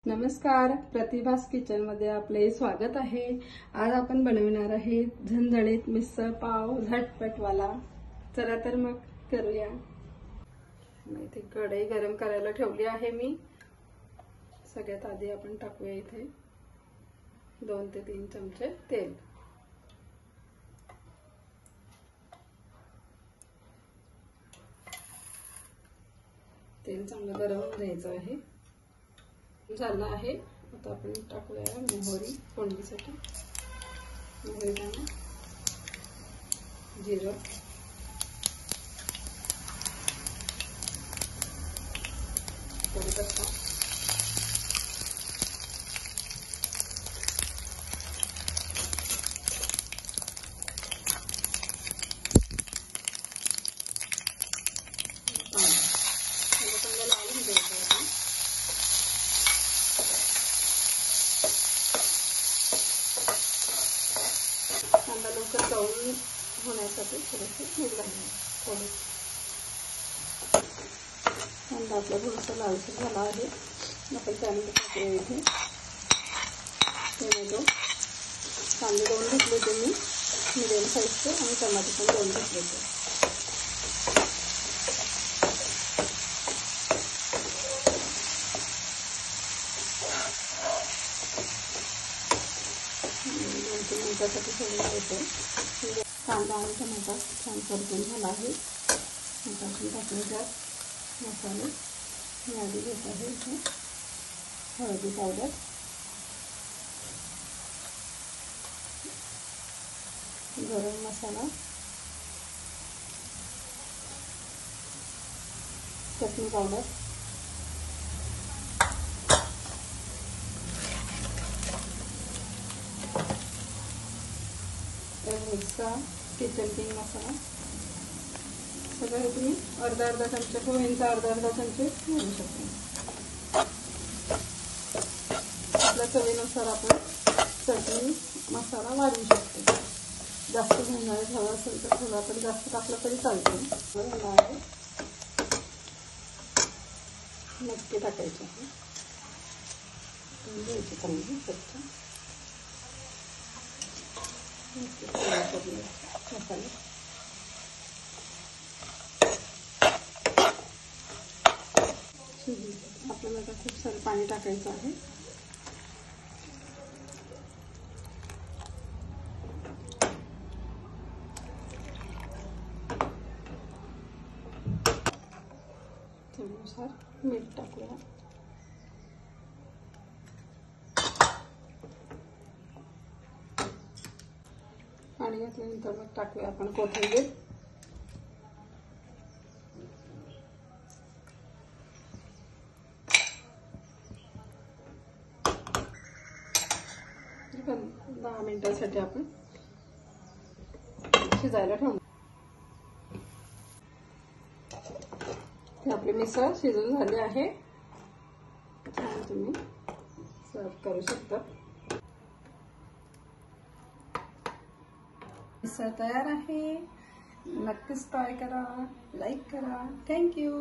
नमस्कार, प्रतिभास किचन मध्ये आपले स्वागत आहे। आज आपण बनवणार आहे झणझणीत मिसळ पाव झटपटवाला। चला तर मग करूया। इथे कढई गरम करायला ठेवली आहे मी। सगळ्यात आधी आपण टाकूया इथे 2 ते 3 चमचे तेल। तेल चांगलं गरम होऊन द्यायचं आहे। झालं आहे। आता आपण टाकूया मोहरी फोडणीसाठी। मोहरी टाकू, जिरं, कढीपत्ता, कांदा लवकर तळून होण्यासाठी थोडेसे मीठ घालूया। कांदा आपला थोडासा लालसर झाला आहे। आपण त्यानंतर टाकूया इथे टोमॅटो। कांदे 2 घेतले होते मी मीडियम साईजचे आणि टमाटे पण 2 घेतले होते। मिनिटासाठी सोडून द्यायचं। कांदा आणि टमाटा छान परतून झाला आहे। आता आपण टाकूया त्यात मसाले। मी आधी घेत आहे इथे हळदी पावडर, गरम मसाला, चटणी पावडर, मिरचा, किचन किंग मसाला। सगळं तुम्ही अर्धा चमचा पोह्यांचा अर्धा चमचे घालू शकता। आपल्या चवीनुसार आपण चटणी मसाला वाढवू शकतो। जास्त घेणारे हवं असेल तर थोडा पण जास्त टाकलं तरी चालतं। नक्की टाकायचं आहे। घ्यायची चांगली स्वच्छ मसाले। आपल्याला आता खूप सारं पाणी टाकायचं आहे। चवीनुसार मीठ टाकूया। पाणी घातल्यानंतर मग टाकूया आपण कोथिंबीर। पण 10 मिनिटांसाठी आपण शिजायला ठेवू। आपली मिसळ शिजून झाली आहे। तुम्ही सर्व करू शकता। मिसळ तयार आहे। नक्कीच ट्राय करा, लाईक करा। Thank you.